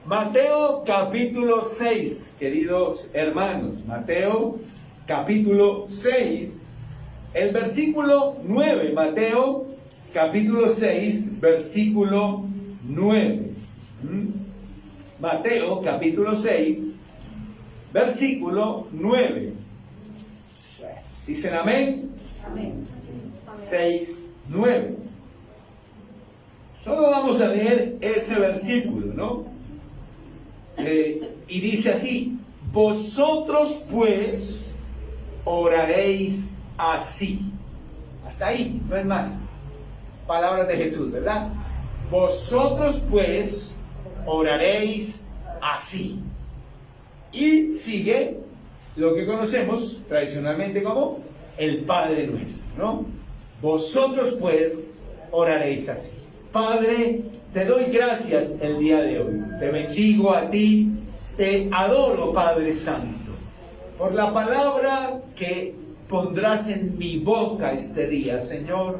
Mateo capítulo 6, queridos hermanos. Mateo capítulo 6, el versículo 9. Mateo capítulo 6, versículo 9. Mateo capítulo 6, versículo 9. ¿Dicen amén? Amén. 6, 9. Solo vamos a leer ese versículo, ¿no? Y dice así: vosotros pues oraréis así. Hasta ahí, no es más. Palabras de Jesús, ¿verdad? Vosotros pues oraréis así. Y sigue lo que conocemos tradicionalmente como el Padre Nuestro, ¿no? Vosotros pues oraréis así. Padre, te doy gracias el día de hoy. Te bendigo a ti, te adoro, Padre Santo, por la palabra que pondrás en mi boca este día, Señor,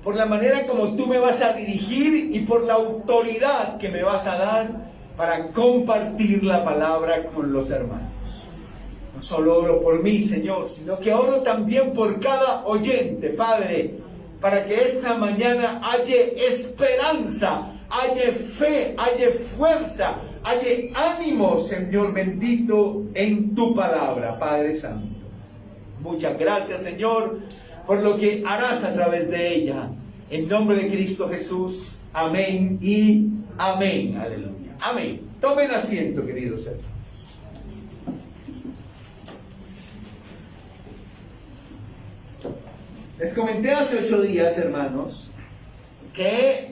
por la manera como tú me vas a dirigir y por la autoridad que me vas a dar para compartir la palabra con los hermanos. No solo oro por mí, Señor, sino que oro también por cada oyente, Padre, para que esta mañana haya esperanza, haya fe, haya fuerza, haya ánimo, Señor bendito, en tu palabra, Padre Santo. Muchas gracias, Señor, por lo que harás a través de ella. En nombre de Cristo Jesús, amén y amén. Aleluya. Amén. Tomen asiento, queridos hermanos. Les comenté hace 8 días, hermanos, que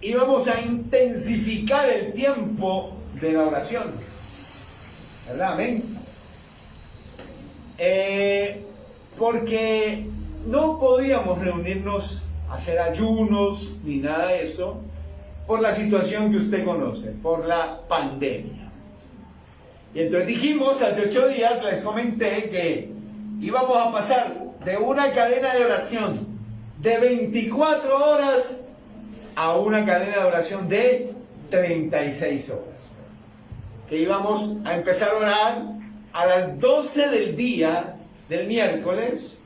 íbamos a intensificar el tiempo de la oración. ¿Verdad? Amén. Porque no podíamos reunirnos a hacer ayunos ni nada de eso por la situación que usted conoce, por la pandemia. Y entonces dijimos, hace 8 días les comenté que íbamos a pasar de una cadena de oración de 24 horas a una cadena de oración de 36 horas. Que íbamos a empezar a orar a las 12 del día del miércoles.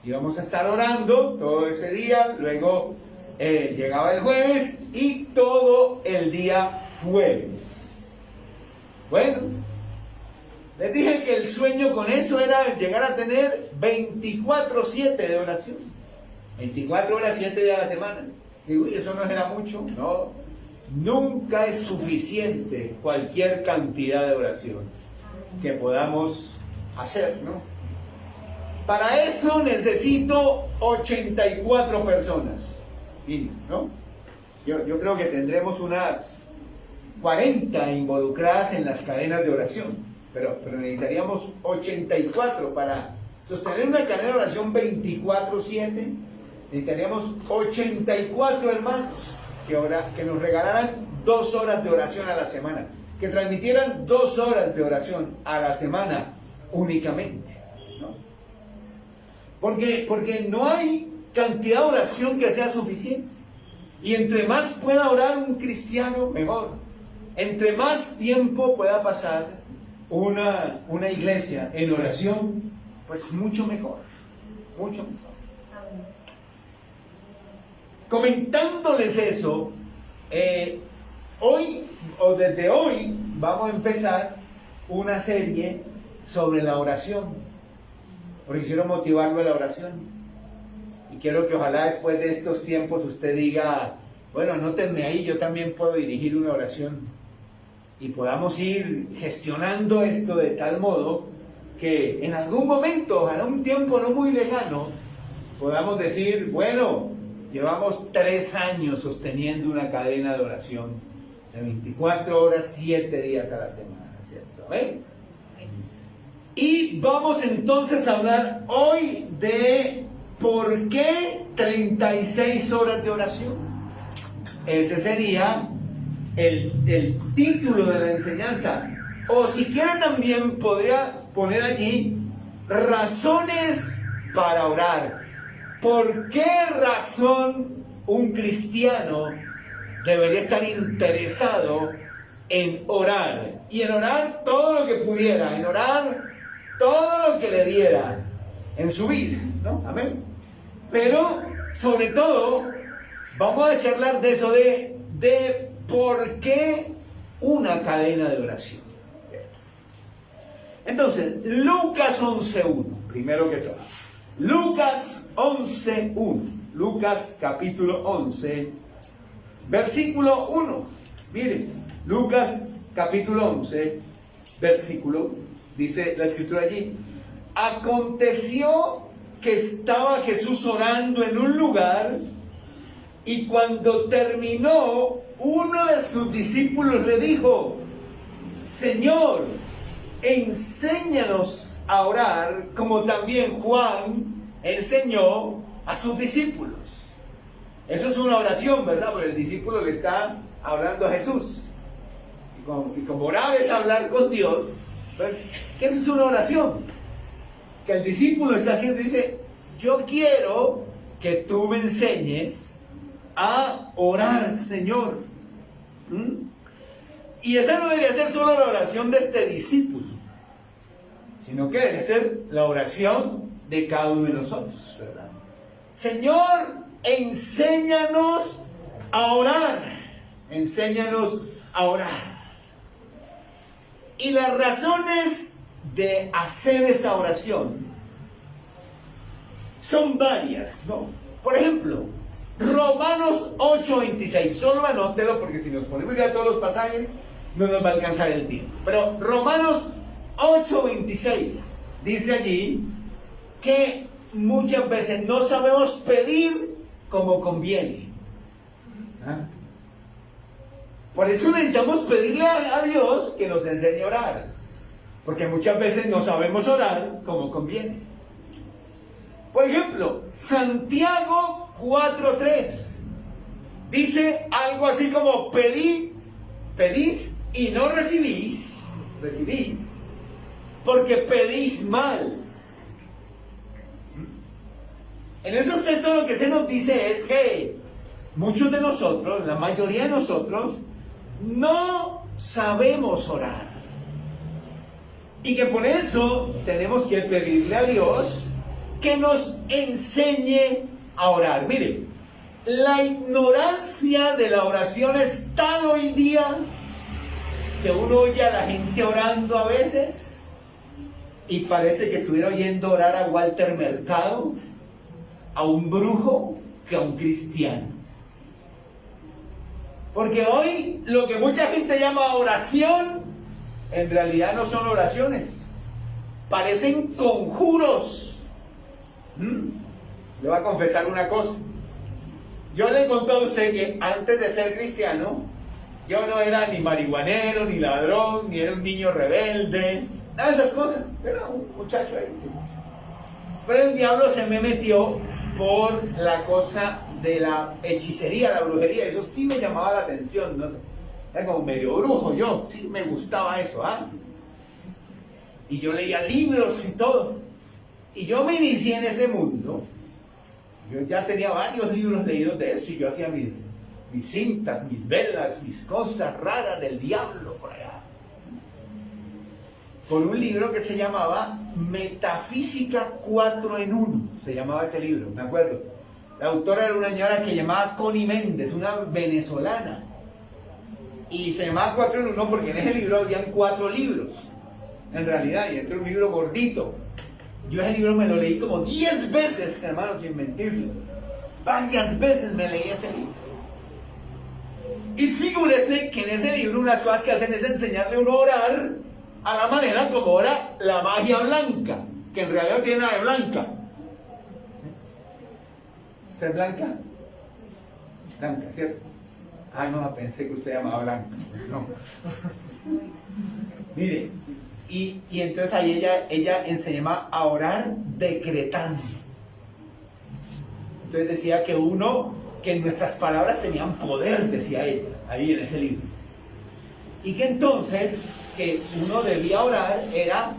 Íbamos a estar orando todo ese día, luego llegaba el jueves y todo el día jueves. Bueno, les dije que el sueño con eso era llegar a tener 24/7 de oración. 24 horas, 7 días a la semana. Digo, ¿y eso no era mucho? No, nunca es suficiente cualquier cantidad de oración que podamos hacer, ¿no? Para eso necesito 84 personas, ¿no? Yo creo que tendremos unas 40 involucradas en las cadenas de oración. Pero necesitaríamos 84 para sostener una cadena de oración 24/7. Necesitaríamos 84 hermanos que nos regalaran 2 horas de oración a la semana, que transmitieran 2 horas de oración a la semana únicamente, ¿no? Porque no hay cantidad de oración que sea suficiente. Y entre más pueda orar un cristiano, mejor. Entre más tiempo pueda pasar una iglesia en oración, pues mucho mejor, mucho mejor. Comentándoles eso, hoy o desde hoy vamos a empezar una serie sobre la oración, porque quiero motivarlo a la oración y quiero que ojalá después de estos tiempos usted diga, bueno, anótenme ahí, yo también puedo dirigir una oración. Y podamos ir gestionando esto de tal modo que en algún momento, ojalá un tiempo no muy lejano, podamos decir, bueno, llevamos 3 años sosteniendo una cadena de oración de 24 horas, 7 días a la semana, ¿cierto? ¿Amén? Y vamos entonces a hablar hoy de por qué 36 horas de oración. Ese sería el título de la enseñanza. O si quiere también podría poner allí razones para orar. ¿Por qué razón un cristiano debería estar interesado en orar. Y en orar todo lo que pudiera, en orar todo lo que le diera en su vida, ¿no? Amén. Pero, sobre todo, vamos a charlar de eso, de por qué una cadena de oración. Entonces, Lucas 11.1, primero que todo. Lucas 11.1. Lucas capítulo 11, versículo 1. Miren, Lucas capítulo 11, versículo 1. Dice la escritura allí: aconteció que estaba Jesús orando en un lugar, y cuando terminó, uno de sus discípulos le dijo: Señor, enséñanos a orar como también Juan enseñó a sus discípulos. Eso es una oración, ¿verdad? Porque el discípulo le está hablando a Jesús. Y como orar es hablar con Dios, pues, eso es una oración que el discípulo está haciendo. Dice: yo quiero que tú me enseñes a orar, Señor. Y esa no debería ser solo la oración de este discípulo, sino que debe ser la oración de cada uno de nosotros, ¿verdad? Señor, enséñanos a orar. Enséñanos a orar. Y las razones de hacer esa oración son varias, ¿no? Por ejemplo, Romanos 8:26. Solo anótelo, porque si nos ponemos ya todos los pasajes no nos va a alcanzar el tiempo. Pero Romanos 8:26 dice allí que muchas veces no sabemos pedir como conviene. ¿Ah? Por eso necesitamos pedirle a Dios que nos enseñe a orar, porque muchas veces no sabemos orar como conviene. Por ejemplo, Santiago 4:3 dice algo así como: pedís y no recibís, porque pedís mal. En esos textos lo que se nos dice es que muchos de nosotros, la mayoría de nosotros, no sabemos orar. Y que por eso tenemos que pedirle a Dios que nos enseñe a orar. Miren, la ignorancia de la oración es tal hoy día que uno oye a la gente orando a veces y parece que estuviera oyendo orar a Walter Mercado, a un brujo, que a un cristiano. Porque hoy lo que mucha gente llama oración, en realidad no son oraciones, parecen conjuros. Le voy a confesar una cosa. Yo le he contado a usted que antes de ser cristiano, yo no era ni marihuanero, ni ladrón, ni era un niño rebelde, nada de esas cosas. Era un muchacho ahí, sí. Pero el diablo se me metió por la cosa de la hechicería, la brujería. Eso sí me llamaba la atención, ¿no? Era como medio brujo yo, sí me gustaba eso, ¿ah? Y yo leía libros y todo. Y yo me inicié en ese mundo. Yo ya tenía varios libros leídos de eso, y yo hacía mis cintas, mis velas, mis cosas raras del diablo por allá. Por un libro que se llamaba Metafísica 4 en 1, se llamaba ese libro, me acuerdo. La autora era una señora que llamaba Connie Méndez, una venezolana. Y se llamaba 4 en 1 porque en ese libro habían 4 libros, en realidad, y este era un libro gordito. Yo ese libro me lo leí como 10 veces, hermano, sin mentirle. Varias veces me leí ese libro. Y figúrese que en ese libro unas cosas que hacen es enseñarle a uno a orar a la manera como ora la magia blanca, que en realidad no tiene nada de blanca. ¿Usted es blanca? Blanca, ¿cierto? Ay, no, pensé que usted llamaba blanca. No. Mire, y entonces ahí ella enseñaba a orar decretando. Entonces decía que nuestras palabras tenían poder, decía ella, ahí en ese libro. Y que entonces, que uno debía orar era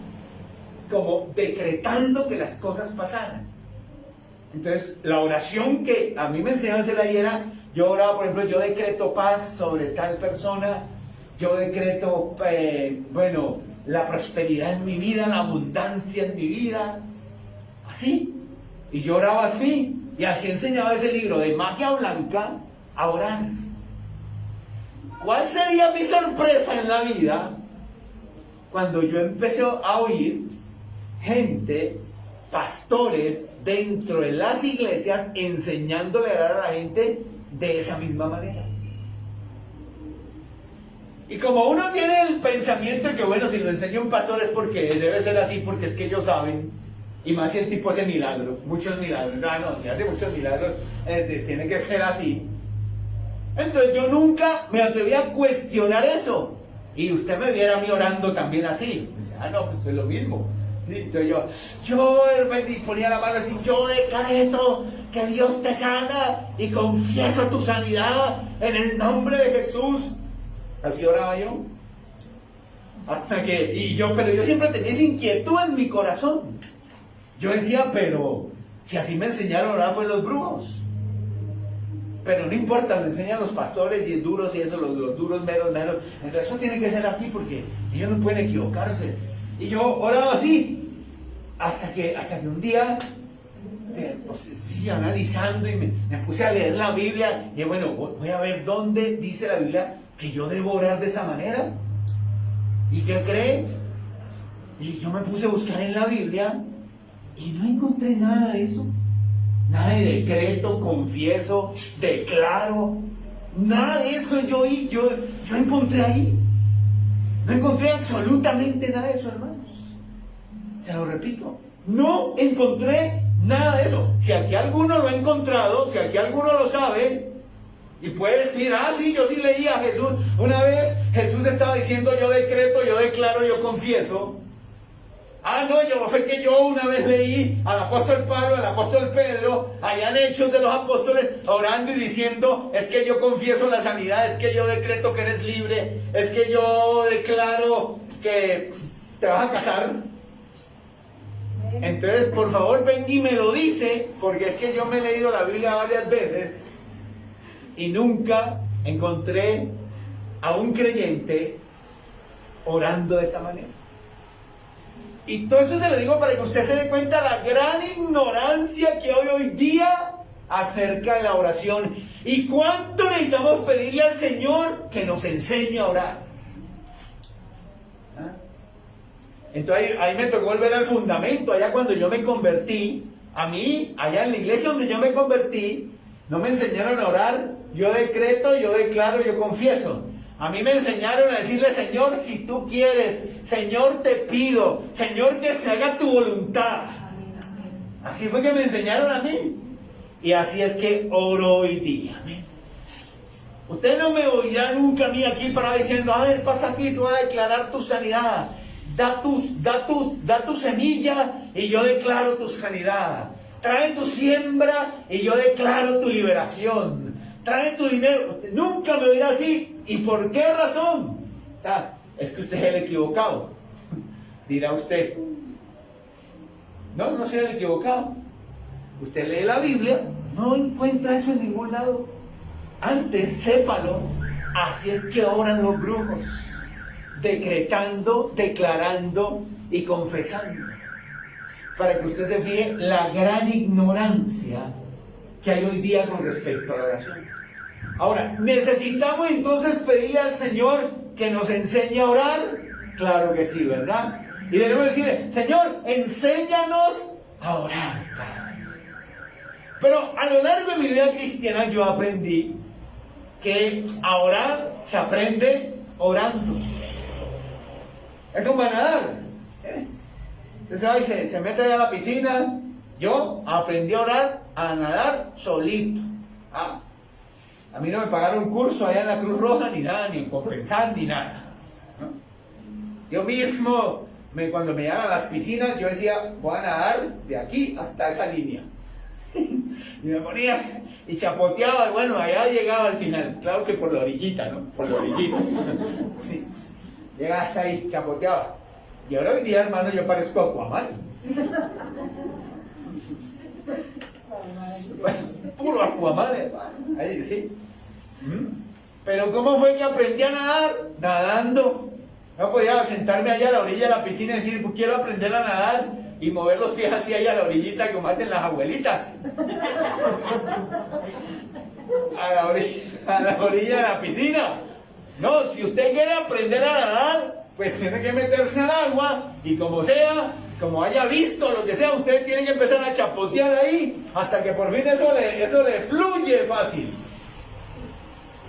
como decretando que las cosas pasaran. Entonces, la oración que a mí me enseñaron a hacer ahí era: Yo oraba, por ejemplo, yo decreto paz sobre tal persona, yo decreto, la prosperidad en mi vida, la abundancia en mi vida, así. Y yo oraba así, y así enseñaba ese libro de magia blanca a orar. ¿Cuál sería mi sorpresa en la vida cuando yo empecé a oír gente, pastores dentro de las iglesias enseñándole a orar a la gente de esa misma manera? Y como uno tiene el pensamiento de que bueno, si lo enseña un pastor es porque debe ser así, porque es que ellos saben, y más si el tipo hace milagros, muchos milagros, si hace muchos milagros, tiene que ser así. Entonces yo nunca me atreví a cuestionar eso. Y usted me viera a mí orando también así. Dice, pues es lo mismo. ¿Sí? Entonces yo ponía la mano así, yo decreto que Dios te sana y confieso tu sanidad en el nombre de Jesús. Así oraba yo. Hasta que, pero yo siempre tenía esa inquietud en mi corazón. Yo decía, pero si así me enseñaron a orar fue los brujos. Pero no importa, me enseñan los pastores y es duros y eso, los duros meros. Entonces eso tiene que ser así porque ellos no pueden equivocarse. Y yo oraba así, hasta que un día, analizando y me puse a leer la Biblia. Y bueno, voy a ver dónde dice la Biblia que yo debo orar de esa manera. ¿Y qué creen? Y yo me puse a buscar en la Biblia y no encontré nada de eso. Nada de decreto, confieso, declaro. Nada de eso yo encontré ahí. No encontré absolutamente nada de eso, hermanos. Se lo repito. No encontré nada de eso. Si aquí alguno lo ha encontrado, si aquí alguno lo sabe, y puede decir, sí, yo sí leí a Jesús. Una vez Jesús estaba diciendo, yo decreto, yo declaro, yo confieso. Fue que yo una vez leí al apóstol Pablo, al apóstol Pedro, allá en Hechos de los Apóstoles, orando y diciendo, es que yo confieso la sanidad, es que yo decreto que eres libre, es que yo declaro que te vas a casar. Entonces, por favor, ven y me lo dice, porque es que yo me he leído la Biblia varias veces y nunca encontré a un creyente orando de esa manera. Y todo eso se lo digo para que usted se dé cuenta de la gran ignorancia que hay hoy día acerca de la oración. Y cuánto necesitamos pedirle al Señor que nos enseñe a orar. Entonces ahí me tocó volver al fundamento. Allá cuando yo me convertí, a mí, allá en la iglesia donde yo me convertí, no me enseñaron a orar. Yo decreto, yo declaro, yo confieso. A mí me enseñaron a decirle, Señor, si tú quieres, Señor, te pido, Señor, que se haga tu voluntad. Así fue que me enseñaron a mí. Y así es que oro hoy día. Usted no me oirá nunca a mí aquí para diciendo, a ver, pasa aquí, tú vas a declarar tu sanidad. Da tu semilla y yo declaro tu sanidad. Trae tu siembra y yo declaro tu liberación. Trae tu dinero. Usted nunca me oirá así. ¿Y por qué razón? Es que usted es el equivocado. Dirá usted. No soy el equivocado. Usted lee la Biblia, no encuentra eso en ningún lado. Antes, sépalo, así es que oran los brujos. Decretando, declarando y confesando. Para que usted se fije la gran ignorancia que hay hoy día con respecto a la oración. Ahora, ¿necesitamos entonces pedirle al Señor que nos enseñe a orar? Claro que sí, ¿verdad? Y debemos decirle, Señor, enséñanos a orar. Pero a lo largo de mi vida cristiana yo aprendí que a orar se aprende orando. Es como a nadar. Usted se va y se mete allá a la piscina. Yo aprendí a orar, a nadar solito. A mí no me pagaron un curso allá en la Cruz Roja, ni nada, ni compensar, ni nada. ¿No? Yo mismo, cuando me llegaban a las piscinas, yo decía, voy a nadar de aquí hasta esa línea. Y me ponía y chapoteaba, y bueno, allá llegaba al final. Claro que por la orillita, ¿no? Por la orillita. Sí. Llegaba hasta ahí, chapoteaba. Y ahora hoy día, hermano, yo parezco Aquaman. Puro Aquaman, hermano. Ahí sí. Pero ¿cómo fue que aprendí a nadar? Nadando. No podía sentarme allá a la orilla de la piscina y decir, pues quiero aprender a nadar y mover los pies así allá a la orillita como hacen las abuelitas. A la orilla de la piscina. No, si usted quiere aprender a nadar, pues tiene que meterse al agua y como sea, como haya visto lo que sea, usted tiene que empezar a chapotear ahí hasta que por fin eso le fluye fácil.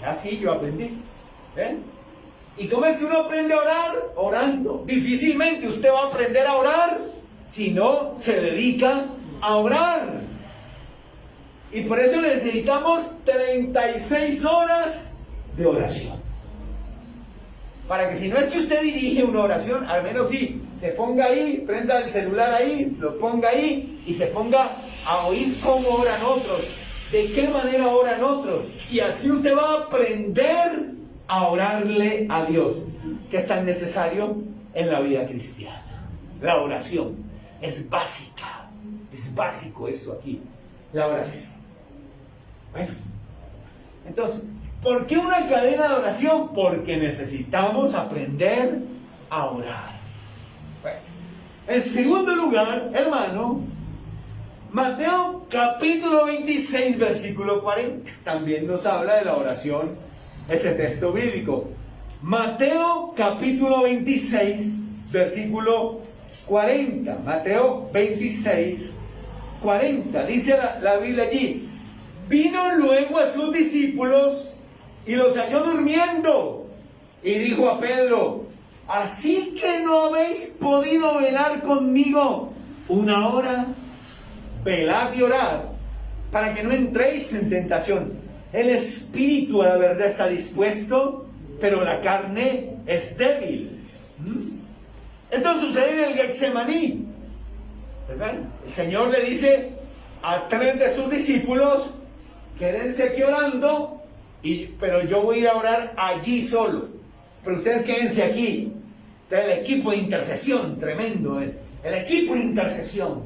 Así yo aprendí. ¿Ven? ¿Y cómo es que uno aprende a orar? Orando. Difícilmente usted va a aprender a orar si no se dedica a orar. Y por eso necesitamos 36 horas de oración. Para que si no es que usted dirige una oración, al menos sí, se ponga ahí, prenda el celular ahí, lo ponga ahí y se ponga a oír cómo oran otros, de qué manera oran otros. Y así usted va a aprender a orarle a Dios, que es tan necesario en la vida cristiana. La oración es básica, es básico eso aquí, la oración. Bueno, entonces, ¿por qué una cadena de oración? Porque necesitamos aprender a orar. Bueno, en segundo lugar, hermano, Mateo capítulo 26, versículo 40, también nos habla de la oración, ese texto bíblico. Mateo capítulo 26, versículo 40. Mateo 26, 40. Dice la Biblia allí: vino luego a sus discípulos y los halló durmiendo. Y dijo a Pedro: ¿así que no habéis podido velar conmigo una hora? Velad y orad, para que no entréis en tentación. El espíritu a la verdad está dispuesto, pero la carne es débil. Esto sucede en el Getsemaní, ¿verdad? El Señor le dice a 3 de sus discípulos: quédense aquí orando, pero yo voy a ir a orar allí solo, pero ustedes quédense aquí. Está el equipo de intercesión, tremendo, el equipo de intercesión,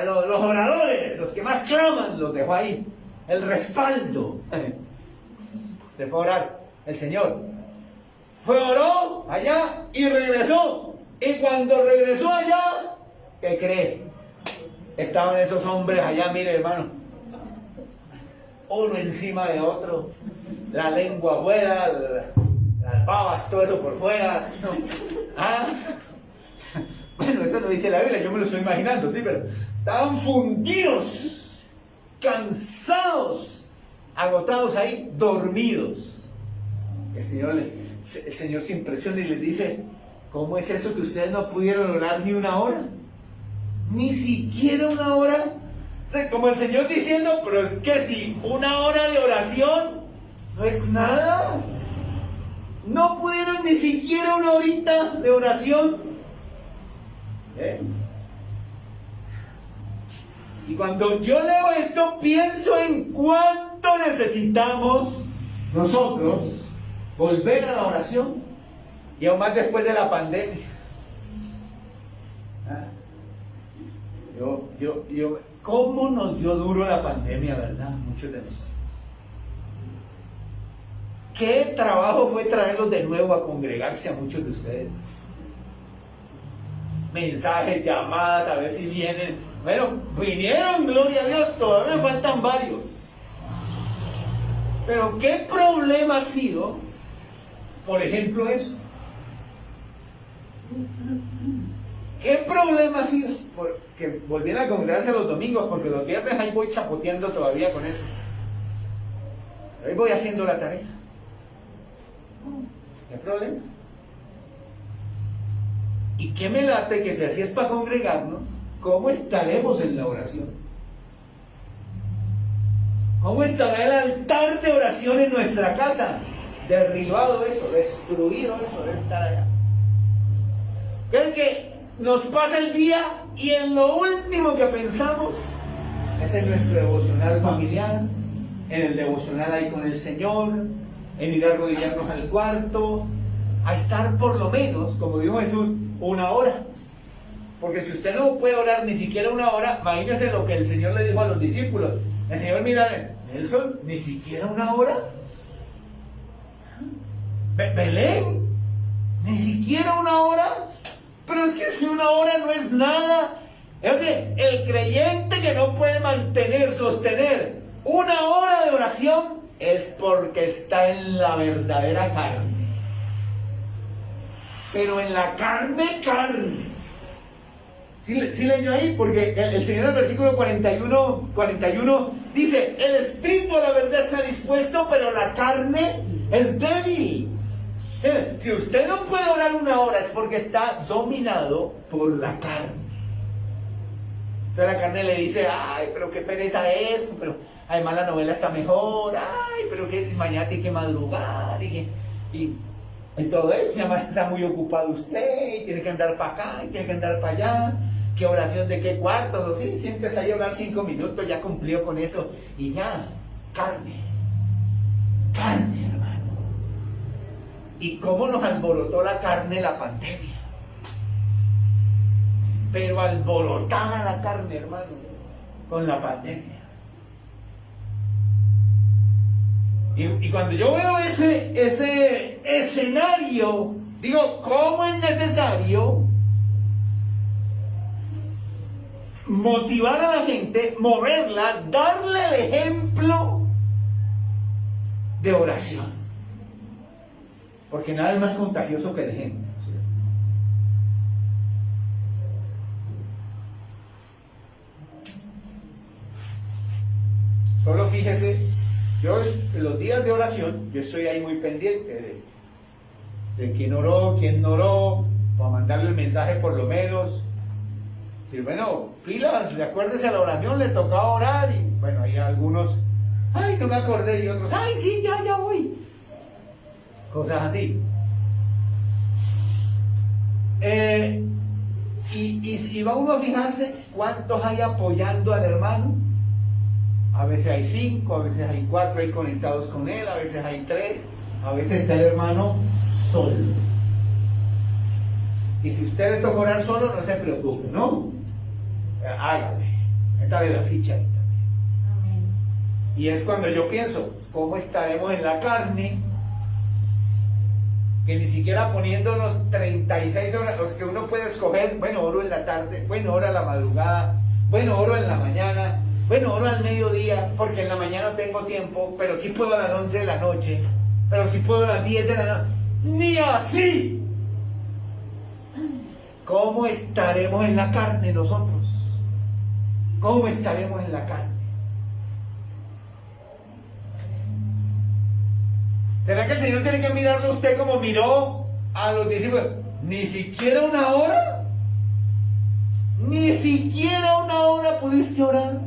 los oradores, los que más claman, los dejó ahí, el respaldo. Se fue a orar el Señor, oró allá y regresó. Y cuando regresó allá, ¿qué cree? Estaban esos hombres allá, mire hermano, uno encima de otro, la lengua afuera, las babas, todo eso por fuera. ¿Ah? Bueno, eso lo dice la Biblia, yo me lo estoy imaginando, sí, pero estaban fundidos, cansados, agotados ahí, dormidos. El Señor se impresiona y les dice: ¿cómo es eso que ustedes no pudieron orar ni una hora? Ni siquiera una hora. Como el Señor diciendo, pero es que si una hora de oración no es nada. No pudieron ni siquiera una horita de oración. Y cuando yo leo esto, pienso en cuánto necesitamos nosotros volver a la oración, y aún más después de la pandemia. ¿Cómo nos dio duro la pandemia, verdad? Muchos de nosotros. ¿Qué trabajo fue traerlos de nuevo a congregarse a muchos de ustedes? Mensajes, llamadas, a ver si vienen. Bueno, vinieron, gloria a Dios, todavía me faltan varios. Pero ¿qué problema ha sido, por ejemplo, eso? ¿Qué problema ha sido? Que volvieran a congregarse los domingos, porque los viernes ahí voy chapoteando todavía con eso. Ahí voy haciendo la tarea. ¿Qué problema? ¿Y qué me late que si así es para congregarnos, cómo estaremos en la oración? ¿Cómo estará el altar de oración en nuestra casa? Derribado eso, destruido eso, debe estar allá. Es que nos pasa el día y en lo último que pensamos es en nuestro devocional familiar, en el devocional ahí con el Señor, en ir a arrodillarnos al cuarto, a estar por lo menos, como dijo Jesús, una hora. Porque si usted no puede orar ni siquiera una hora, imagínese lo que el Señor le dijo a los discípulos. El Señor, mira, Nelson, ni siquiera una hora. Belén, ni siquiera una hora. Pero es que si una hora no es nada. El creyente que no puede sostener una hora de oración es porque está en la verdadera carne. Pero en la carne. ¿Sí leyó ahí? Porque el Señor en el versículo 41 dice, el espíritu a la verdad está dispuesto, pero la carne es débil. Si usted no puede orar una hora es porque está dominado por la carne. Entonces la carne le dice, ay, pero qué pereza eso, pero además la novela está mejor, ay, pero que mañana tiene que madrugar y todo eso, además está muy ocupado usted y tiene que andar para acá y tiene que andar para allá. ¿Qué oración de qué cuartos? O sí, siéntese ahí a orar 5 minutos, ya cumplió con eso y ya, carne, hermano. ¿Y cómo nos alborotó la carne la pandemia? Pero alborotada la carne, hermano, con la pandemia. Y cuando yo veo ese escenario, digo, ¿cómo es necesario motivar a la gente, moverla, darle el ejemplo de oración? Porque nada es más contagioso que el ejemplo. Solo fíjese, yo en los días de oración, yo estoy ahí muy pendiente de quién oró, quién no oró, para mandarle el mensaje por lo menos. Si bueno, pilas, acuérdese a la oración, le tocaba orar y bueno, hay algunos, ay, no me acordé, y otros, ay, sí, ya voy. Cosas así. Y va uno a fijarse cuántos hay apoyando al hermano. A veces hay 5, a veces hay 4 ahí conectados con él, a veces hay 3, a veces está el hermano solo. Y si usted le toca orar solo, no se preocupe, ¿no? Hágale, métale la ficha ahí también. Amén. Y es cuando yo pienso, ¿cómo estaremos en la carne? Que ni siquiera poniéndonos 36 horas, los que uno puede escoger, bueno, oro en la tarde, bueno, oro a la madrugada, bueno, oro en la mañana, bueno, oro al mediodía, porque en la mañana no tengo tiempo, pero sí puedo a las 11 de la noche, pero sí puedo a las 10 de la noche. ¡Ni así! ¿Cómo estaremos en la carne nosotros? ¿Cómo estaremos en la carne? ¿Será que el Señor tiene que mirarlo a usted como miró a los discípulos? ¿Ni siquiera una hora? ¿Ni siquiera una hora pudiste orar?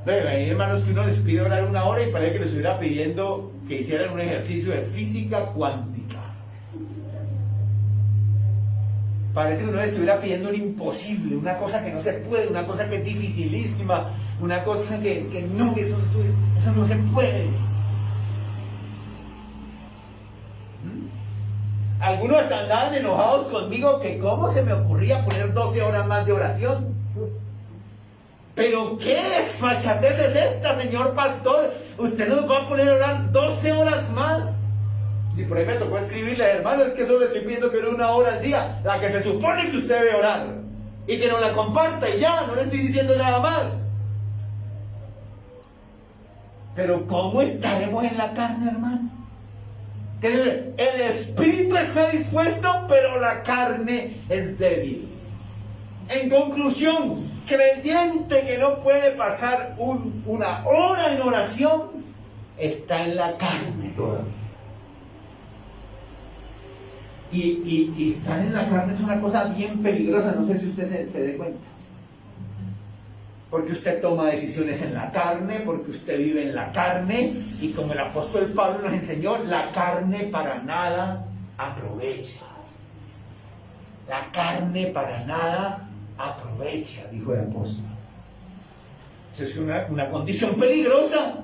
Hay hermanos que uno les pide orar una hora y parece que les estuviera pidiendo que hicieran un ejercicio de física cuántica. Parece que uno les estuviera pidiendo un imposible, una cosa que no se puede, una cosa que es dificilísima, una cosa que no, eso no se puede. Algunos hasta andaban enojados conmigo que cómo se me ocurría poner 12 horas más de oración. Pero qué desfachatez es esta, señor pastor. Usted nos va a poner a orar 12 horas más. Y por ahí me tocó escribirle, hermano, es que solo estoy pidiendo que ore 1 hora al día, la que se supone que usted debe orar. Y que nos la comparta y ya, no le estoy diciendo nada más. Pero ¿cómo estaremos en la carne, hermano? Que el espíritu está dispuesto, pero la carne es débil. En conclusión, creyente que no puede pasar una hora en oración, está en la carne todavía. Y estar en la carne es una cosa bien peligrosa, no sé si usted se dé cuenta. Porque usted toma decisiones en la carne, porque usted vive en la carne, y como el apóstol Pablo nos enseñó, la carne para nada aprovecha. La carne para nada aprovecha, dijo el apóstol. Es una condición peligrosa.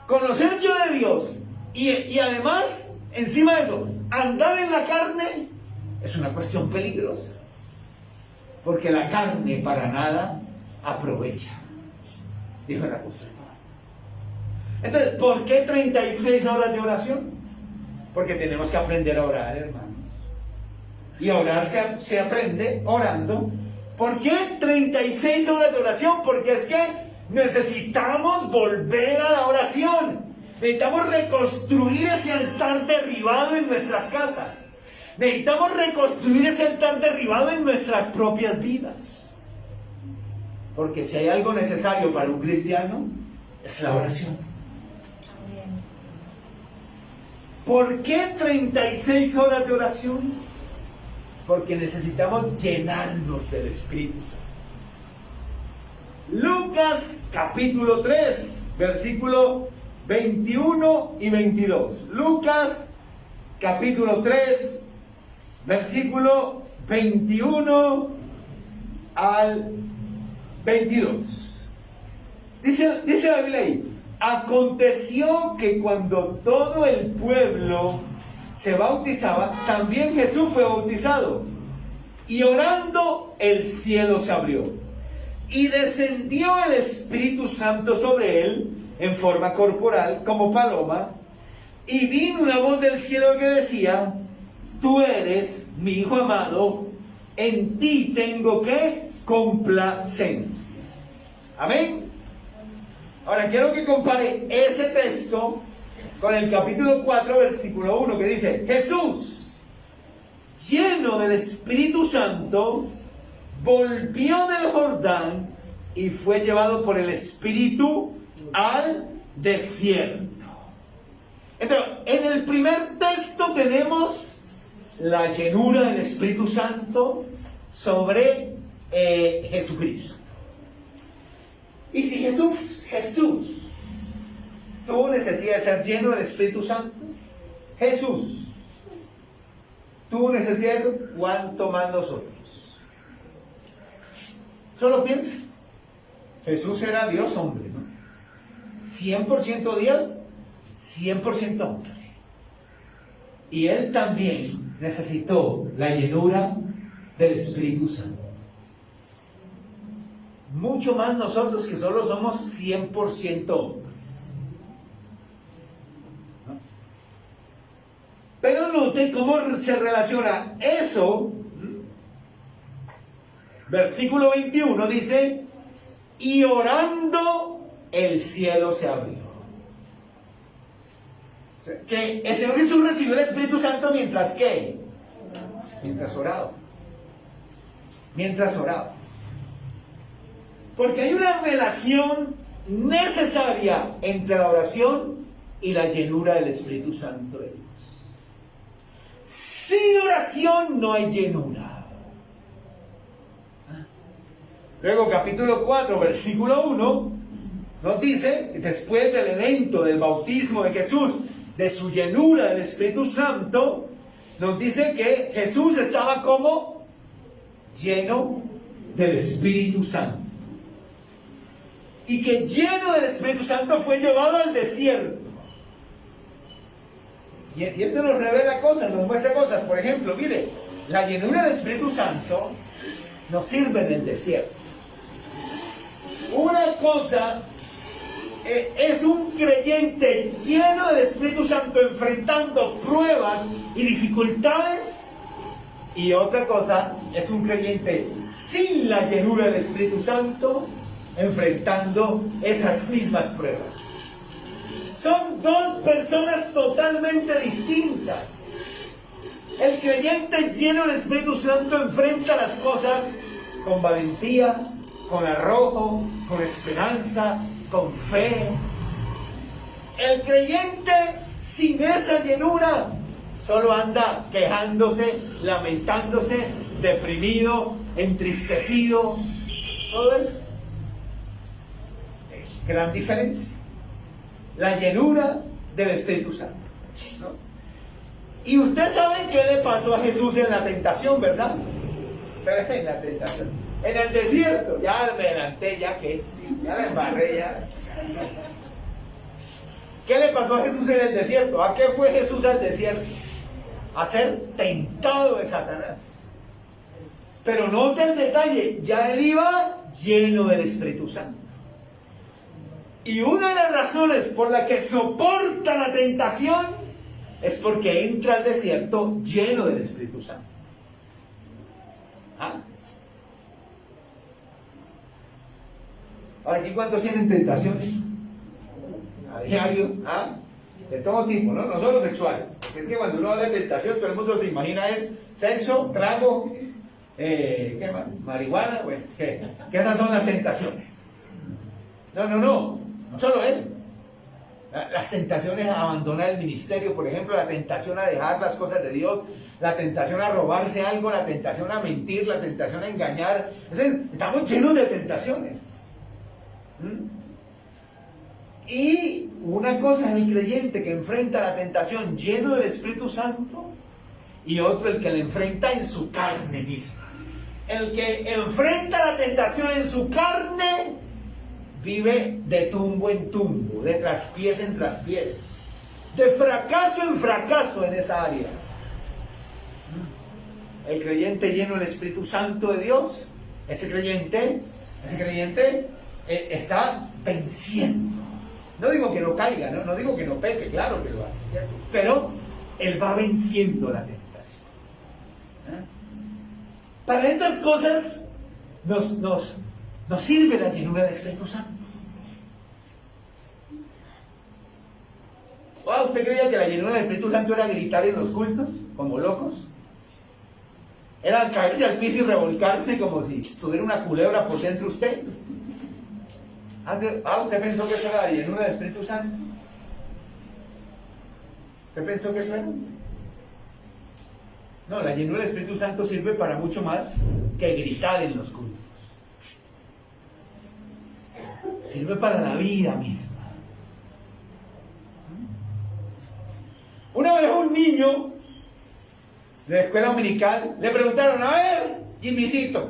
Conocer yo de Dios y además, encima de eso, andar en la carne es una cuestión peligrosa, porque la carne para nada aprovecha, dijo el apóstol Pablo. Entonces, ¿por qué 36 horas de oración? Porque tenemos que aprender a orar, hermanos. Y orar se aprende orando. ¿Por qué 36 horas de oración? Porque es que necesitamos volver a la oración. Necesitamos reconstruir ese altar derribado en nuestras casas. Necesitamos reconstruir ese altar derribado en nuestras propias vidas. Porque si hay algo necesario para un cristiano, es la oración. ¿Por qué 36 horas de oración? Porque necesitamos llenarnos del Espíritu Santo. Lucas capítulo 3, versículo 21 y 22. Lucas capítulo 3, versículo 21 al 22. Dice la Biblia ahí: aconteció que cuando todo el pueblo se bautizaba, también Jesús fue bautizado. Y orando, el cielo se abrió. Y descendió el Espíritu Santo sobre él, en forma corporal, como paloma. Y vino una voz del cielo que decía: tú eres mi Hijo amado, en ti tengo que complacencia. Amén. Ahora quiero que compare ese texto con el capítulo 4, versículo 1, que dice: Jesús, lleno del Espíritu Santo, volvió del Jordán y fue llevado por el Espíritu al desierto. Entonces, en el primer texto tenemos la llenura del Espíritu Santo sobre Jesucristo. Y si Jesús tuvo necesidad de ser lleno del Espíritu Santo, Jesús tuvo necesidad de eso, ¿cuánto más nosotros? Solo piensa, Jesús era Dios hombre, ¿no? 100% Dios, 100% hombre. Y Él también necesitó la llenura del Espíritu Santo. Mucho más nosotros, que solo somos 100% hombres. ¿No? Pero note cómo se relaciona eso. Versículo 21 dice: y orando, el cielo se abrió. O sea, que el Señor Jesús recibió el Espíritu Santo mientras ¿qué? Mientras oraba. Mientras oraba. Porque hay una relación necesaria entre la oración y la llenura del Espíritu Santo de Dios. Sin oración no hay llenura. Luego capítulo 4, versículo 1, nos dice, después del evento del bautismo de Jesús, de su llenura del Espíritu Santo, nos dice que Jesús estaba como lleno del Espíritu Santo. Y que lleno del Espíritu Santo fue llevado al desierto. Y esto nos revela cosas, nos muestra cosas. Por ejemplo, mire, la llenura del Espíritu Santo nos sirve en el desierto. Una cosa es un creyente lleno del Espíritu Santo enfrentando pruebas y dificultades, y otra cosa es un creyente sin la llenura del Espíritu Santo enfrentando esas mismas pruebas. Son dos personas totalmente distintas. El creyente lleno del Espíritu Santo enfrenta las cosas con valentía, con arrojo, con esperanza, con fe. El creyente sin esa llenura solo anda quejándose, lamentándose, deprimido, entristecido. Todo eso. Gran diferencia. La llenura del Espíritu Santo, ¿no? Y usted sabe qué le pasó a Jesús en la tentación, ¿verdad? Pero en la tentación, en el desierto, ya me adelanté, ya la embarré ya. ¿Qué le pasó a Jesús en el desierto? ¿A qué fue Jesús al desierto? a ser tentado de Satanás. Pero note el detalle, ya él iba lleno del Espíritu Santo. Y una de las razones por la que soporta la tentación es porque entra al desierto lleno del Espíritu Santo. ¿Ah? Ahora, ¿aquí cuántos tienen tentaciones? A diario, ¿ah? De todo tipo, ¿no? No solo sexuales. Porque es que cuando uno habla de tentación, todo el mundo se imagina es sexo, trago, ¿qué más? Marihuana, bueno, que esas son las tentaciones. No solo eso. Las tentaciones a abandonar el ministerio, por ejemplo, la tentación a dejar las cosas de Dios, la tentación a robarse algo, la tentación a mentir, la tentación a engañar. Estamos llenos de tentaciones. Y una cosa es el creyente que enfrenta la tentación lleno del Espíritu Santo, y otro el que la enfrenta en su carne misma. El que enfrenta la tentación en su carne vive de tumbo en tumbo, de traspiés en traspiés, de fracaso en fracaso en esa área. El creyente lleno del Espíritu Santo de Dios, ese creyente está venciendo. No digo que no caiga, no digo que no peque, claro que lo hace, ¿cierto? Pero él va venciendo la tentación. Para estas cosas nos sirve la llenura del Espíritu Santo. ¿Usted creía que la llenura del Espíritu Santo era gritar en los cultos, como locos? Era caerse al piso y revolcarse como si tuviera una culebra por dentro usted. ¿Usted pensó que eso era la llenura del Espíritu Santo? ¿Usted pensó que eso era? No, la llenura del Espíritu Santo sirve para mucho más que gritar en los cultos. Sirve para la vida misma. Una vez un niño de la escuela dominical le preguntaron: a ver, Jimmycito,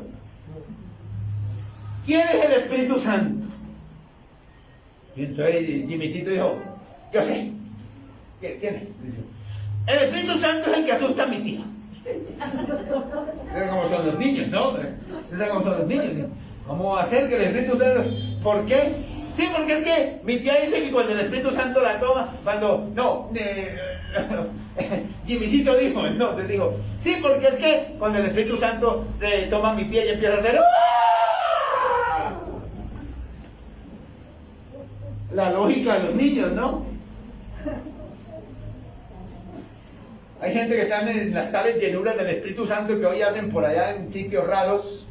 ¿quién es el Espíritu Santo? Y entonces Jimmycito dijo: yo sé. ¿Quién es? El Espíritu Santo es el que asusta a mi tía. ¿Saben cómo son los niños, no? ¿Saben cómo son los niños? ¿Cómo va a ser que el Espíritu Santo? ¿Por qué? Sí, porque es que mi tía dice que cuando el Espíritu Santo la toma, Jimmycito dijo, entonces dijo, sí, porque es que cuando el Espíritu Santo toma a mi tía y empieza a hacer ¡ah! La lógica de los niños, ¿no? Hay gente que está en las tales llenuras del Espíritu Santo que hoy hacen por allá en sitios raros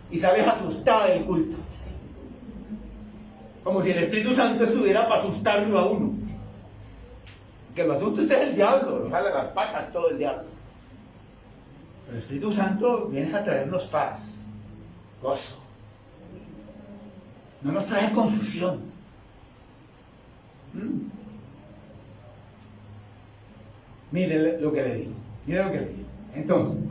y sales asustada del culto. Como si el Espíritu Santo estuviera para asustarlo a uno. Que lo asuste usted es el diablo, lo jala las patas todo el diablo. Pero el Espíritu Santo viene a traernos paz, gozo. No nos trae confusión. Mire lo que le digo. Entonces,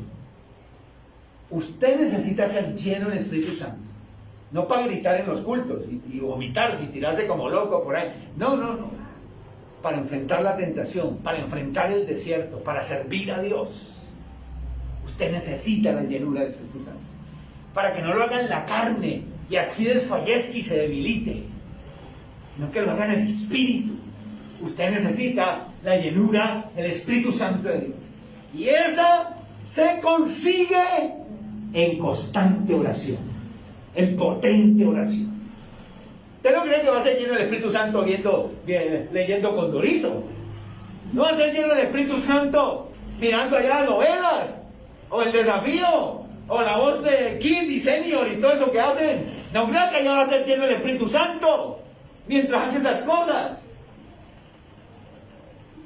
usted necesita ser lleno del Espíritu Santo. No para gritar en los cultos y vomitarse y tirarse como loco por ahí. No. Para enfrentar la tentación, para enfrentar el desierto, para servir a Dios. Usted necesita la llenura del Espíritu Santo. Para que no lo haga en la carne y así desfallezca y se debilite. Sino que lo haga en el Espíritu. Usted necesita la llenura del Espíritu Santo de Dios. Y esa se consigue en constante oración. En potente oración. ¿Usted no cree que va a ser lleno del Espíritu Santo leyendo Condorito? No va a ser lleno del Espíritu Santo mirando allá las novelas, o el desafío, o la voz de Kid y Senior y todo eso que hacen. No creo que ya va a ser lleno del Espíritu Santo mientras hace esas cosas.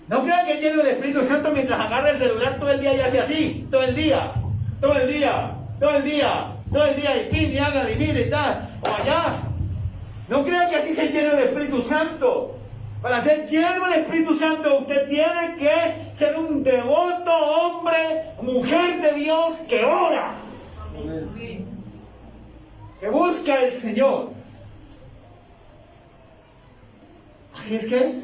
No creo que lleno del Espíritu Santo mientras agarra el celular todo el día y hace así, todo el día, y pin, y haga, y mire, y tal, o allá. No crea que así se llena el Espíritu Santo. Para ser lleno del Espíritu Santo, usted tiene que ser un devoto hombre, mujer de Dios que ora. Amén. Que busca al Señor. Así es que es.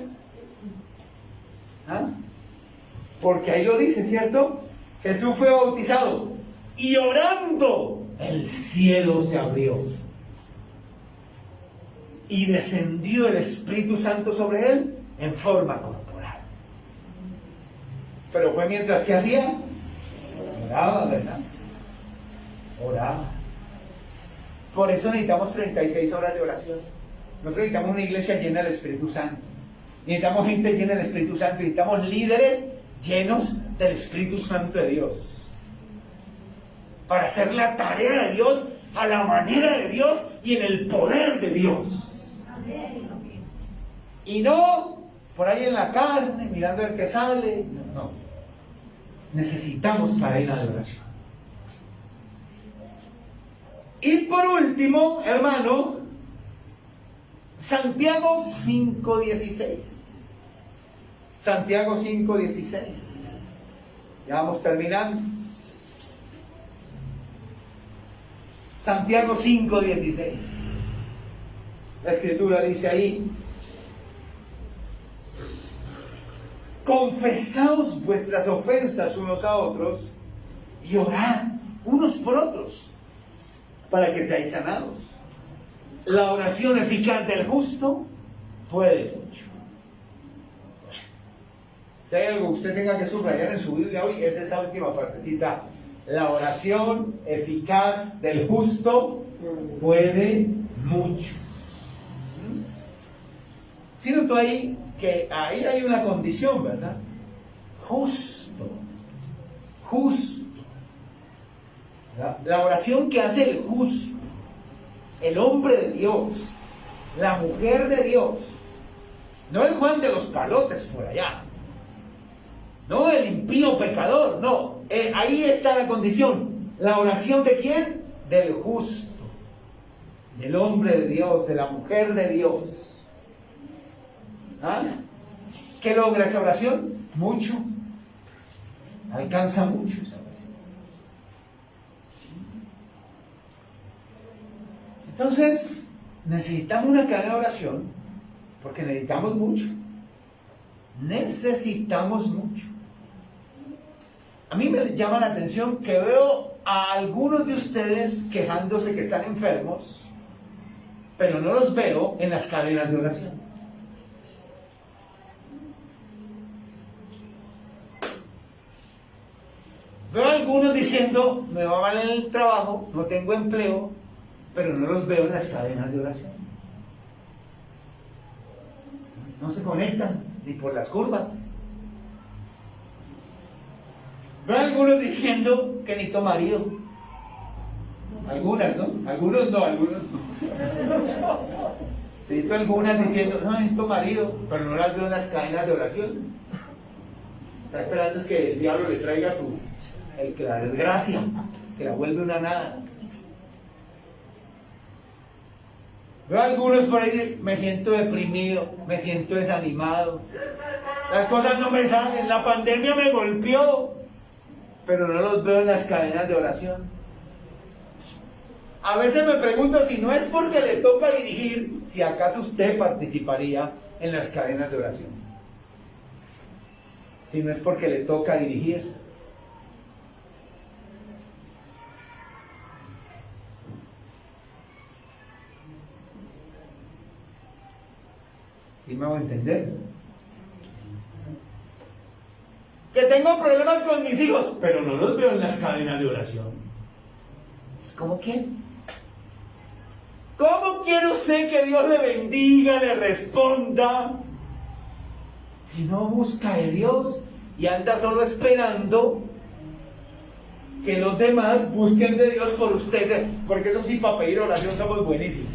Porque ahí lo dice, ¿cierto? Jesús fue bautizado y orando el cielo se abrió y descendió el Espíritu Santo sobre él en forma corporal. Pero fue mientras que hacía, oraba, ¿verdad? Oraba. Por eso necesitamos 36 horas de oración. Nosotros necesitamos una iglesia llena del Espíritu Santo. Necesitamos gente llena del Espíritu Santo. Necesitamos líderes llenos del Espíritu Santo de Dios. Para hacer la tarea de Dios a la manera de Dios y en el poder de Dios. Y no por ahí en la carne, mirando el que sale. No. Necesitamos cadena de oración. Y por último, hermano, Santiago 5:16. Santiago 5:16. Ya vamos terminando. Santiago 5:16. La Escritura dice ahí: confesaos vuestras ofensas unos a otros y orad unos por otros para que seáis sanados. La oración eficaz del justo puede mucho. Si hay algo que usted tenga que subrayar en su Biblia hoy, es esa última partecita. La oración eficaz del justo puede mucho. ¿Sí notó ahí que ahí hay una condición, verdad? Justo. La oración que hace el justo, el hombre de Dios, la mujer de Dios, no el Juan de los Palotes por allá, no el impío pecador, no, ahí está la condición. ¿La oración de quién? Del justo, del hombre de Dios, de la mujer de Dios. ¿Ah? ¿Qué logra esa oración? Mucho. Alcanza mucho esa oración. Entonces, necesitamos una cadena de oración porque necesitamos mucho. Necesitamos mucho. A mí me llama la atención que veo a algunos de ustedes quejándose que están enfermos, pero no los veo en las cadenas de oración. Veo a algunos diciendo, me va mal en el trabajo, no tengo empleo, pero no los veo en las cadenas de oración. No se conectan ni por las curvas. Veo a algunos diciendo que necesito marido. Algunas, ¿no? Algunos no. Necesito algunas diciendo, no, necesito marido, pero no las veo en las cadenas de oración. Está esperando es que el diablo le traiga la desgracia, que la vuelve una nada. Veo a algunos por ahí, me siento deprimido, me siento desanimado. Las cosas no me salen, la pandemia me golpeó, pero no los veo en las cadenas de oración. A veces me pregunto si no es porque le toca dirigir, si acaso usted participaría en las cadenas de oración. Si no es porque le toca dirigir. ¿Sí me hago entender? Que tengo problemas con mis hijos, pero no los veo en las cadenas de oración. ¿Cómo quién? ¿Cómo quiere usted que Dios le bendiga, le responda, si no busca de Dios y anda solo esperando que los demás busquen de Dios por usted? Porque eso sí, para pedir oración somos buenísimos.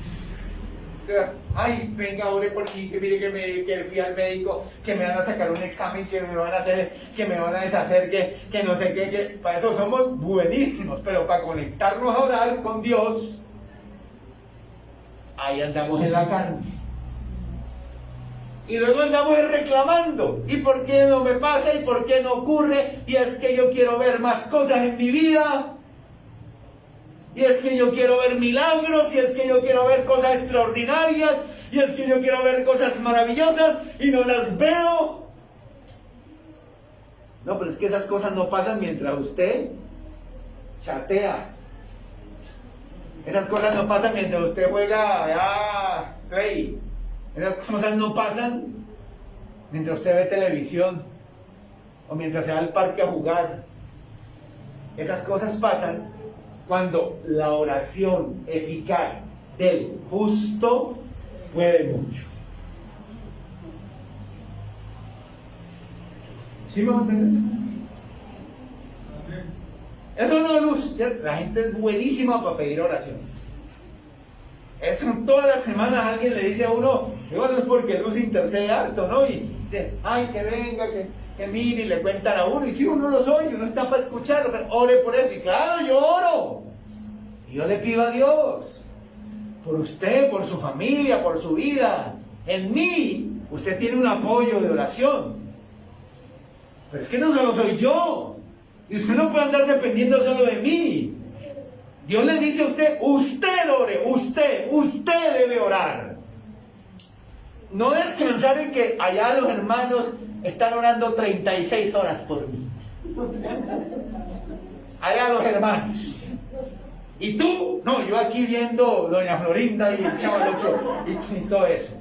Ay, venga, ore por mí, que mire que fui al médico, que me van a sacar un examen, que me van a hacer, que me van a deshacer, que no sé qué, que para eso somos buenísimos, pero para conectarnos a orar con Dios, ahí andamos en la carne. Y luego andamos reclamando, ¿y por qué no me pasa? ¿Y por qué no ocurre? Y es que yo quiero ver más cosas en mi vida. Y es que yo quiero ver milagros, y es que yo quiero ver cosas extraordinarias, y es que yo quiero ver cosas maravillosas, y no las veo. No, pero es que esas cosas no pasan mientras usted chatea. Esas cosas no pasan mientras usted juega Play. Esas cosas no pasan mientras usted ve televisión o mientras se va al parque a jugar. Esas cosas pasan cuando la oración eficaz del justo puede mucho. ¿Sí me va a entender? Eso no es luz. La gente es buenísima para pedir oración. Eso todas las semanas alguien le dice a uno, bueno, es porque Luz intercede harto, ¿no? Y ay, que venga, que mire, y le cuentan a uno, y si uno los oye, uno está para escucharlo, pero ore por eso. Y claro, yo oro. Y yo le pido a Dios, por usted, por su familia, por su vida. En mí, usted tiene un apoyo de oración. Pero es que no solo soy yo. Y usted no puede andar dependiendo solo de mí. Dios le dice a usted, usted ore, usted debe orar. No descansar en que allá los hermanos están orando 36 horas por mí. Allá los hermanos. Y tú, no, yo aquí viendo Doña Florinda y el Chavo del Ocho y todo eso.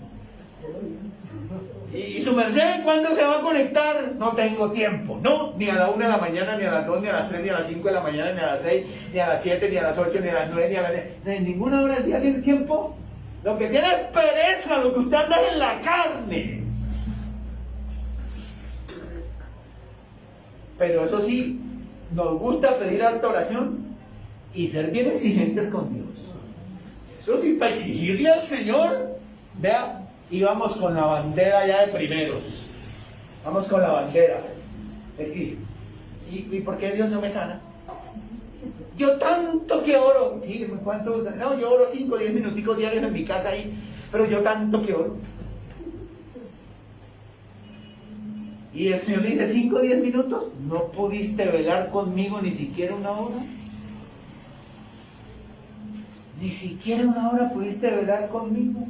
Y su merced, ¿cuándo se va a conectar? No tengo tiempo, no, ni a la 1 de la mañana, ni a las 2, ni a las 3, ni a las 5 de la mañana, ni a las 6, ni a las 7, ni a las 8, ni a las 9, ni a las 10. En ninguna hora del día tiene tiempo. Lo que tiene es pereza, lo que usted anda es en la carne. Pero eso sí, nos gusta pedir harta oración y ser bien exigentes con Dios. Eso sí, para exigirle al Señor, vea, íbamos con la bandera ya de primeros. Vamos con la bandera. Es decir, ¿y por qué Dios no me sana? Yo tanto que oro. Sí, ¿cuánto? No, yo oro 5 o 10 minuticos diarios en mi casa ahí, pero yo tanto que oro. Y el Señor dice, 5 o 10 minutos, ¿no pudiste velar conmigo ni siquiera una hora? Ni siquiera una hora pudiste velar conmigo.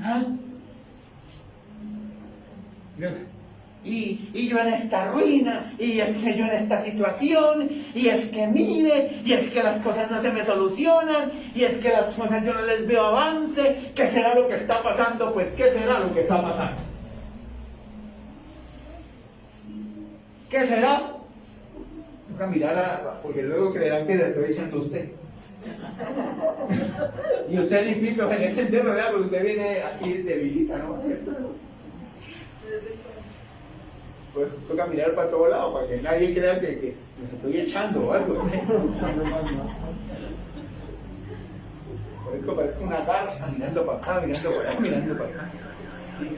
¿Ah? Y yo en esta ruina, y es que yo en esta situación, y es que mire, y es que las cosas no se me solucionan, y es que las cosas yo no les veo avance. ¿Qué será lo que está pasando? Pues ¿qué será lo que está pasando? ¿Qué será? Toca mirar porque luego creerán que le estoy echando a usted. Y usted limpito en ese entierro, ¿verdad? Porque usted viene así de visita, ¿no? ¿Cierto? Pues toca mirar para todos lados para que nadie crea que les estoy echando o algo. Por eso parece una garza mirando para acá, mirando para allá, mirando para acá. ¿Sí?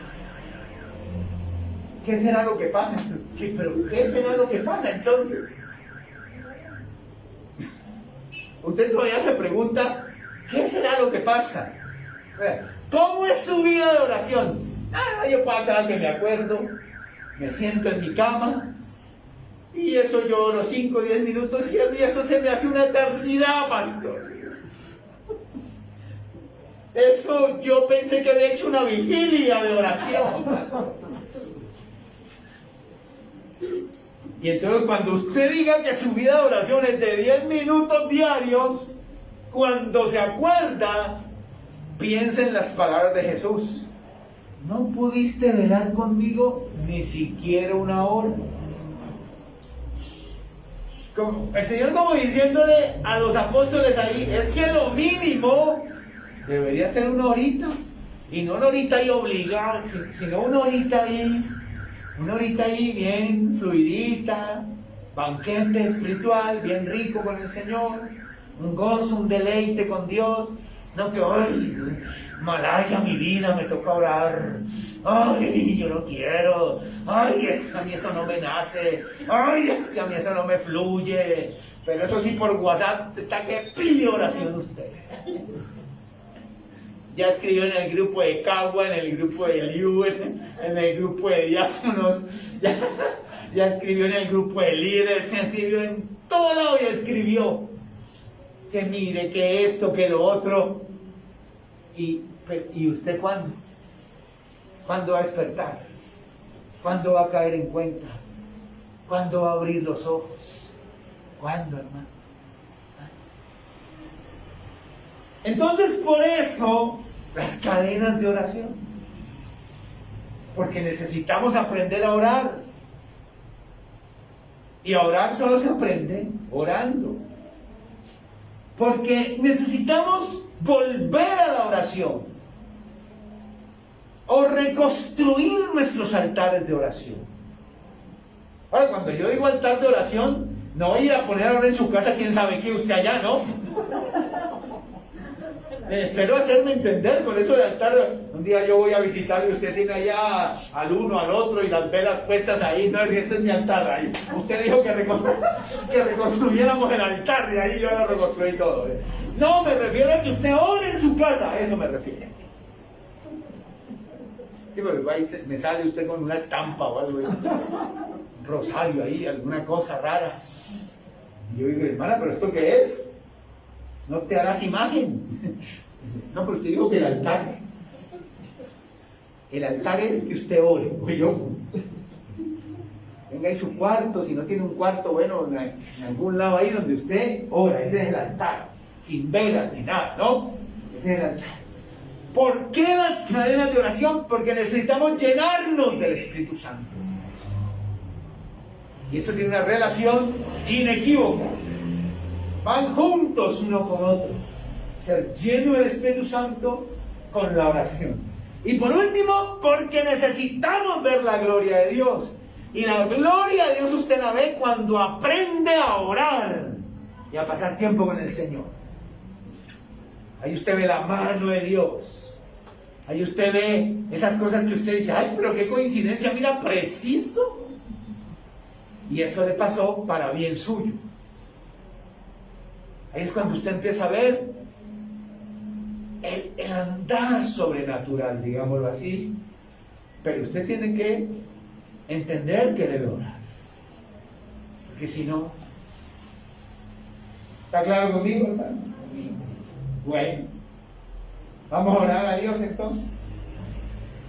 ¿Qué será lo que pasa? ¿Pero qué será lo que pasa entonces? Usted todavía se pregunta, ¿qué será lo que pasa? ¿Cómo es su vida de oración? Yo cada que me acuerdo, me siento en mi cama, y eso yo oro 5 o 10 minutos, y a mí eso se me hace una eternidad, pastor. Eso yo pensé que había hecho una vigilia de oración, pastor. Y entonces cuando usted diga que su vida de oración es de 10 minutos diarios, cuando se acuerda, piensa en las palabras de Jesús. ¿No pudiste velar conmigo ni siquiera una hora? El Señor como diciéndole a los apóstoles ahí, es que lo mínimo debería ser una horita. Y no una horita ahí obligada, sino una horita ahí bien fluidita, banquete espiritual, bien rico con el Señor, un gozo, un deleite con Dios. No que, ay, malaya mi vida, me toca orar, ay, yo no quiero, ay, es que a mí eso no me nace, ay, es que a mí eso no me fluye. Pero eso sí, por WhatsApp está que pide oración usted. Ya escribió en el grupo de Cagua, en el grupo de Liu, en el grupo de diáconos, ya escribió en el grupo de líderes, se escribió en todo lado y escribió que mire, que esto, que lo otro. ¿Y usted cuándo? ¿Cuándo va a despertar? ¿Cuándo va a caer en cuenta? ¿Cuándo va a abrir los ojos? ¿Cuándo, hermano? Entonces, por eso, las cadenas de oración. Porque necesitamos aprender a orar. Y a orar solo se aprende orando. Porque necesitamos volver a la oración. O reconstruir nuestros altares de oración. Ahora, cuando yo digo altar de oración, no voy a ir a poner ahora en su casa quién sabe qué usted allá, ¿no? Espero hacerme entender con eso de altar. Un día yo voy a visitar y usted tiene allá al uno, al otro y las velas puestas ahí. No, este es mi altar ahí. Usted dijo que reconstruyéramos el altar y ahí yo lo reconstruí todo. No, me refiero a que usted ore en su casa. A eso me refiero. Sí, porque ahí me sale usted con una estampa o algo. Un rosario ahí, alguna cosa rara. Y yo digo, hermana, ¿pero esto qué es? No te harás imagen. No, pero usted dijo que el altar es que usted ore, o yo. Venga en su cuarto, si no tiene un cuarto, bueno, en algún lado ahí donde usted ora, ese es el altar, sin velas ni nada, ¿no? Ese es el altar. ¿Por qué las cadenas de oración? Porque necesitamos llenarnos del Espíritu Santo. Y eso tiene una relación inequívoca. Van juntos uno con otro. Ser lleno del Espíritu Santo con la oración. Y por último, porque necesitamos ver la gloria de Dios. Y la gloria de Dios usted la ve cuando aprende a orar y a pasar tiempo con el Señor. Ahí usted ve la mano de Dios. Ahí usted ve esas cosas que usted dice, ay, pero qué coincidencia, mira, preciso. Y eso le pasó para bien suyo. Ahí es cuando usted empieza a ver el andar sobrenatural, digámoslo así. Pero usted tiene que entender que debe orar. Porque si no... ¿Está claro conmigo, hermano? Bueno, vamos a orar a Dios entonces.